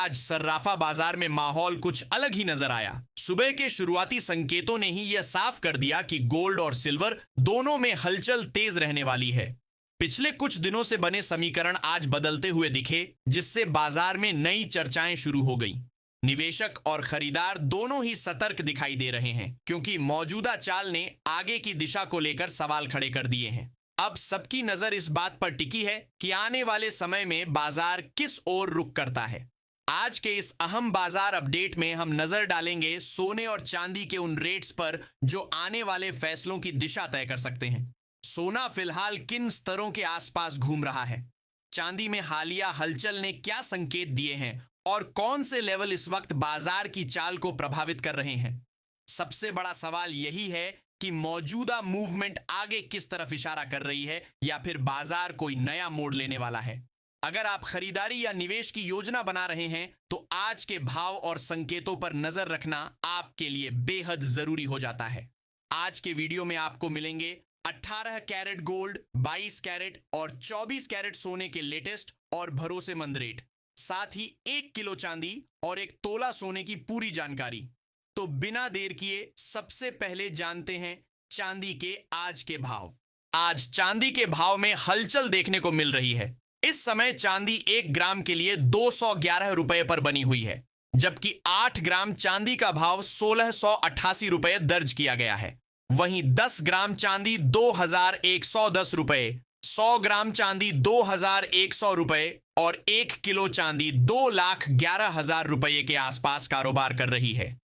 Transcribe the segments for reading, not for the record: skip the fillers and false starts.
आज सर्राफा बाजार में माहौल कुछ अलग ही नजर आया। सुबह के शुरुआती संकेतों ने ही यह साफ कर दिया कि गोल्ड और सिल्वर दोनों में हलचल तेज रहने वाली है। पिछले कुछ दिनों से बने समीकरण आज बदलते हुए दिखे, जिससे बाजार में नई चर्चाएं शुरू हो गई। निवेशक और खरीदार दोनों ही सतर्क दिखाई दे रहे हैं, क्योंकि मौजूदा चाल ने आगे की दिशा को लेकर सवाल खड़े कर दिए हैं। अब सबकी नजर इस बात पर टिकी है कि आने वाले समय में बाजार किस ओर रुख करता है। आज के इस अहम बाजार अपडेट में हम नजर डालेंगे सोने और चांदी के उन रेट्स पर जो आने वाले फैसलों की दिशा तय कर सकते हैं। सोना फिलहाल किन स्तरों के आसपास घूम रहा है, चांदी में हालिया हलचल ने क्या संकेत दिए हैं और कौन से लेवल इस वक्त बाजार की चाल को प्रभावित कर रहे हैं। सबसे बड़ा सवाल यही है कि मौजूदा मूवमेंट आगे किस तरफ इशारा कर रही है, या फिर बाजार कोई नया मोड़ लेने वाला है। अगर आप खरीदारी या निवेश की योजना बना रहे हैं तो आज के भाव और संकेतों पर नजर रखना आपके लिए बेहद जरूरी हो जाता है। आज के वीडियो में आपको मिलेंगे 18 कैरेट गोल्ड, 22 कैरेट और 24 कैरेट सोने के लेटेस्ट और भरोसेमंद रेट, साथ ही 1 किलो चांदी और 1 तोला सोने की पूरी जानकारी। तो बिना देर किए सबसे पहले जानते हैं चांदी के आज के भाव। आज चांदी के भाव में हलचल देखने को मिल रही है। इस समय चांदी 1 ग्राम के लिए 211 रुपए पर बनी हुई है, जबकि 8 ग्राम चांदी का भाव 1688 रुपए दर्ज किया गया है। वहीं 10 ग्राम चांदी 2110 रुपए, 100 ग्राम चांदी 2100 रुपए और 1 किलो चांदी 2,11,000 रुपए के आसपास कारोबार कर रही है।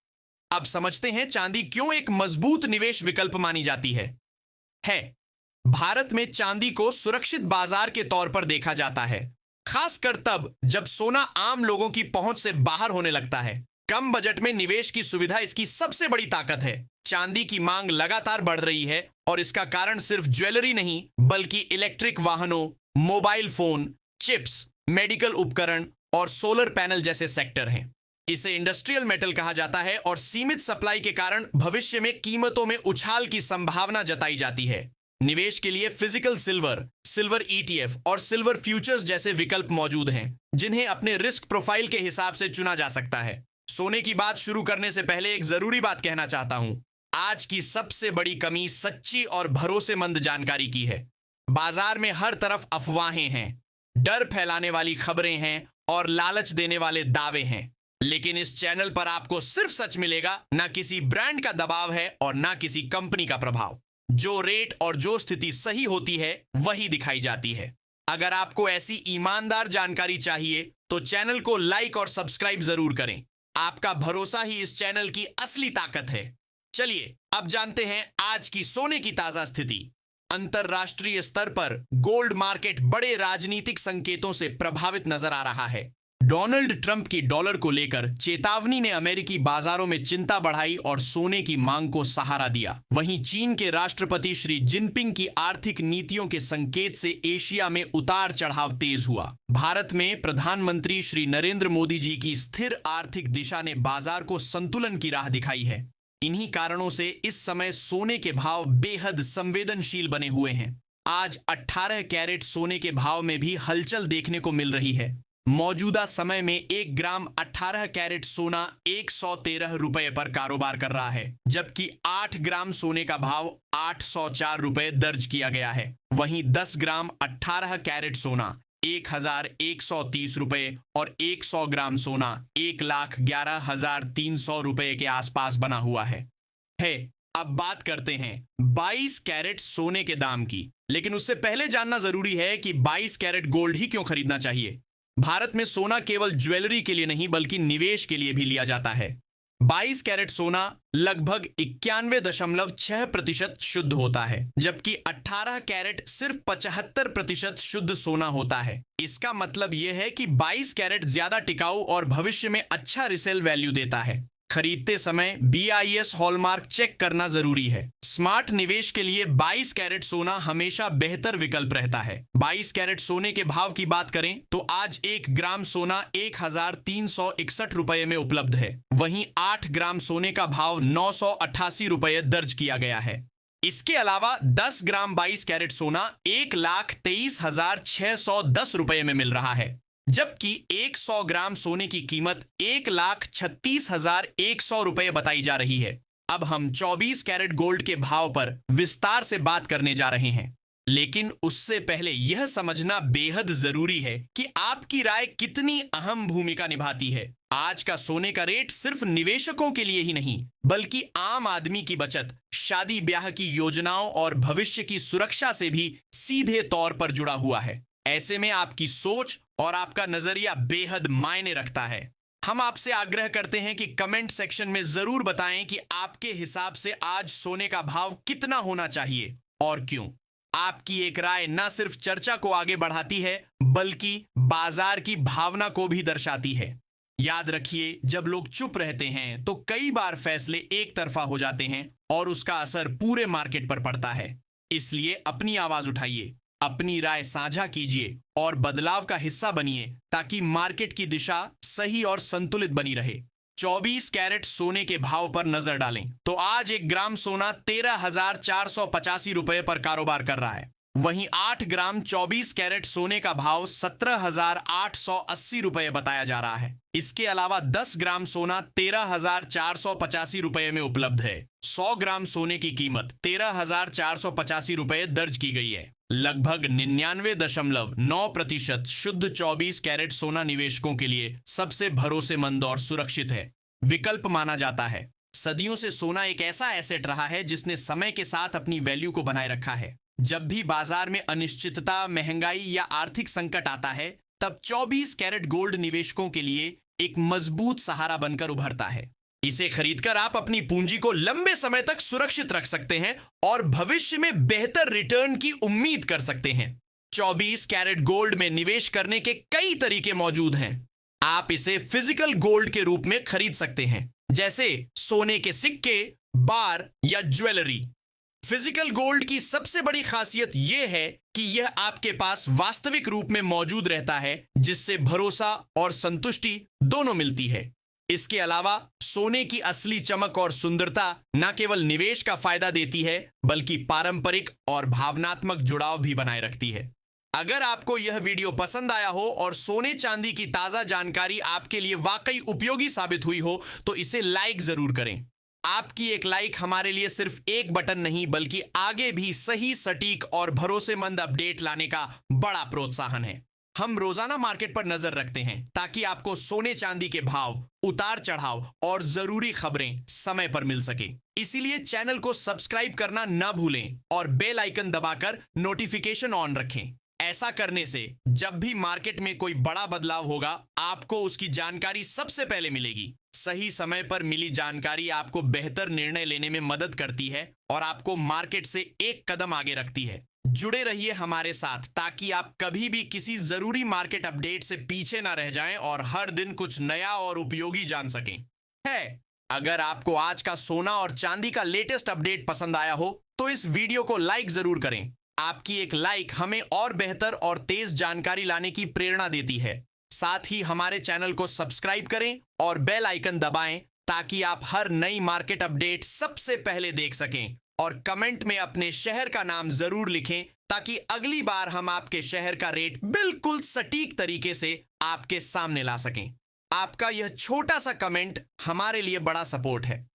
अब समझते हैं चांदी क्यों एक मजबूत निवेश विकल्प मानी जाती है। भारत में चांदी को सुरक्षित बाजार के तौर पर देखा जाता है, खासकर तब जब सोना आम लोगों की पहुंच से बाहर होने लगता है। कम बजट में निवेश की सुविधा इसकी सबसे बड़ी ताकत है। चांदी की मांग लगातार बढ़ रही है और इसका कारण सिर्फ ज्वेलरी नहीं, बल्कि इलेक्ट्रिक वाहनों, मोबाइल फोन, चिप्स, मेडिकल उपकरण और सोलर पैनल जैसे सेक्टर हैं। इसे इंडस्ट्रियल मेटल कहा जाता है और सीमित सप्लाई के कारण भविष्य में कीमतों में उछाल की संभावना जताई जाती है। निवेश के लिए फिजिकल सिल्वर ETF और सिल्वर फ्यूचर्स जैसे विकल्प मौजूद हैं, जिन्हें अपने रिस्क प्रोफाइल के हिसाब से चुना जा सकता है। सोने की बात शुरू करने से पहले एक जरूरी बात कहना चाहता हूं। आज की सबसे बड़ी कमी सच्ची और भरोसेमंद जानकारी की है। बाजार में हर तरफ अफवाहें हैं, डर फैलाने वाली खबरें हैं और लालच देने वाले दावे हैं। लेकिन इस चैनल पर आपको सिर्फ सच मिलेगा, ना किसी ब्रांड का दबाव है और ना किसी कंपनी का प्रभाव। जो रेट और जो स्थिति सही होती है वही दिखाई जाती है। अगर आपको ऐसी ईमानदार जानकारी चाहिए तो चैनल को लाइक और सब्सक्राइब जरूर करें। आपका भरोसा ही इस चैनल की असली ताकत है। चलिए अब जानते हैं आज की सोने की ताजा स्थिति। अंतरराष्ट्रीय स्तर पर गोल्ड मार्केट बड़े राजनीतिक संकेतों से प्रभावित नजर आ रहा है। डोनाल्ड ट्रंप की डॉलर को लेकर चेतावनी ने अमेरिकी बाजारों में चिंता बढ़ाई और सोने की मांग को सहारा दिया। वहीं चीन के राष्ट्रपति श्री जिनपिंग की आर्थिक नीतियों के संकेत से एशिया में उतार चढ़ाव तेज हुआ। भारत में प्रधानमंत्री श्री नरेंद्र मोदी जी की स्थिर आर्थिक दिशा ने बाजार को संतुलन की राह दिखाई है। इन्हीं कारणों से इस समय सोने के भाव बेहद संवेदनशील बने हुए हैं। आज 18 कैरेट सोने के भाव में भी हलचल देखने को मिल रही है। मौजूदा समय में 1 ग्राम 18 कैरेट सोना 113 रुपए पर कारोबार कर रहा है, जबकि 8 ग्राम सोने का भाव 804 रुपए दर्ज किया गया है। वहीं 10 ग्राम 18 कैरेट सोना 1,130 रुपए और 100 ग्राम सोना 1,11,300 रुपए के आसपास बना हुआ है। अब बात करते हैं 22 कैरेट सोने के दाम की, लेकिन उससे पहले जानना जरूरी है कि 22 कैरेट गोल्ड ही क्यों खरीदना चाहिए। भारत में सोना केवल ज्वेलरी के लिए नहीं, बल्कि निवेश के लिए भी लिया जाता है। 22 कैरेट सोना लगभग 91.6% शुद्ध होता है, जबकि 18 कैरेट सिर्फ 75% शुद्ध सोना होता है। इसका मतलब यह है कि 22 कैरेट ज्यादा टिकाऊ और भविष्य में अच्छा रिसेल वैल्यू देता है। खरीदते समय BIS हॉलमार्क चेक करना जरूरी है। स्मार्ट निवेश के लिए 22 कैरेट सोना हमेशा बेहतर विकल्प रहता है। 22 कैरेट सोने के भाव की बात करें तो आज 1 ग्राम सोना 1,361 रुपए में उपलब्ध है। वहीं 8 ग्राम सोने का भाव 988 रुपए दर्ज किया गया है। इसके अलावा 10 ग्राम 22 कैरेट सोना 1,23,610 रुपए में मिल रहा है। जबकि 100 ग्राम सोने की कीमत 1,36,100 रुपए बताई जा रही है। अब हम 24 कैरेट गोल्ड के भाव पर विस्तार से बात करने जा रहे हैं, लेकिन उससे पहले यह समझना बेहद जरूरी है कि आपकी राय कितनी अहम भूमिका निभाती है। आज का सोने का रेट सिर्फ निवेशकों के लिए ही नहीं, बल्कि आम आदमी की बचत, शादी ब्याह की योजनाओं और भविष्य की सुरक्षा से भी सीधे तौर पर जुड़ा हुआ है। ऐसे में आपकी सोच और आपका नजरिया बेहद मायने रखता है। हम आपसे आग्रह करते हैं कि कमेंट सेक्शन में जरूर बताएं कि आपके हिसाब से आज सोने का भाव कितना होना चाहिए और क्यों। आपकी एक राय न सिर्फ चर्चा को आगे बढ़ाती है, बल्कि बाजार की भावना को भी दर्शाती है। याद रखिए, जब लोग चुप रहते हैं तो कई बार फैसले एक तरफा हो जाते हैं और उसका असर पूरे मार्केट पर पड़ता है। इसलिए अपनी आवाज उठाइए, अपनी राय साझा कीजिए और बदलाव का हिस्सा बनिए, ताकि मार्केट की दिशा सही और संतुलित बनी रहे। 24 कैरेट सोने के भाव पर नजर डालें तो आज 1 ग्राम सोना 13,485 रुपए पर कारोबार कर रहा है। वहीं 8 ग्राम 24 कैरेट सोने का भाव 17,880 रुपए बताया जा रहा है। इसके अलावा 10 ग्राम सोना 13,485 रुपए में उपलब्ध है। 100 ग्राम सोने की कीमत 13,485 रुपए दर्ज की गई है। लगभग 99.9% शुद्ध 24 कैरेट सोना निवेशकों के लिए सबसे भरोसेमंद और सुरक्षित है विकल्प माना जाता है। सदियों से सोना एक ऐसा एसेट रहा है जिसने समय के साथ अपनी वैल्यू को बनाए रखा है। जब भी बाजार में अनिश्चितता, महंगाई या आर्थिक संकट आता है, तब 24 कैरेट गोल्ड निवेशकों के लिए एक मजबूत सहारा बनकर उभरता है। इसे खरीदकर आप अपनी पूंजी को लंबे समय तक सुरक्षित रख सकते हैं और भविष्य में बेहतर रिटर्न की उम्मीद कर सकते हैं। 24 कैरेट गोल्ड में निवेश करने के कई तरीके मौजूद हैं। आप इसे फिजिकल गोल्ड के रूप में खरीद सकते हैं, जैसे सोने के सिक्के, बार या ज्वेलरी। फिजिकल गोल्ड की सबसे बड़ी खासियत यह है कि यह आपके पास वास्तविक रूप में मौजूद रहता है, जिससे भरोसा और संतुष्टि दोनों मिलती है। इसके अलावा सोने की असली चमक और सुंदरता न केवल निवेश का फायदा देती है, बल्कि पारंपरिक और भावनात्मक जुड़ाव भी बनाए रखती है। अगर आपको यह वीडियो पसंद आया हो और सोने चांदी की ताजा जानकारी आपके लिए वाकई उपयोगी साबित हुई हो, तो इसे लाइक जरूर करें। आपकी एक लाइक हमारे लिए सिर्फ एक बटन नहीं, बल्कि आगे भी सही, सटीक और भरोसेमंद अपडेट लाने का बड़ा प्रोत्साहन है। हम रोजाना मार्केट पर नजर रखते हैं ताकि आपको सोने चांदी के भाव, उतार चढ़ाव और जरूरी खबरें समय पर मिल सके। इसीलिए चैनल को सब्सक्राइब करना न भूलें और बेल आइकन दबाकर नोटिफिकेशन ऑन रखें। ऐसा करने से जब भी मार्केट में कोई बड़ा बदलाव होगा, आपको उसकी जानकारी सबसे पहले मिलेगी। सही समय पर मिली जानकारी आपको बेहतर निर्णय लेने में मदद करती है और आपको मार्केट से एक कदम आगे रखती है। जुड़े रहिए हमारे साथ ताकि आप कभी भी किसी जरूरी मार्केट अपडेट से पीछे ना रह जाएं और हर दिन कुछ नया और उपयोगी जान सकें। अगर आपको आज का सोना और चांदी का लेटेस्ट अपडेट पसंद आया हो तो इस वीडियो को लाइक जरूर करें। आपकी एक लाइक हमें और बेहतर और तेज जानकारी लाने की प्रेरणा देती है। साथ ही हमारे चैनल को सब्सक्राइब करें और बेल आइकन दबाएं ताकि आप हर नई मार्केट अपडेट सबसे पहले देख सकें। और कमेंट में अपने शहर का नाम जरूर लिखें ताकि अगली बार हम आपके शहर का रेट बिल्कुल सटीक तरीके से आपके सामने ला सकें। आपका यह छोटा सा कमेंट हमारे लिए बड़ा सपोर्ट है।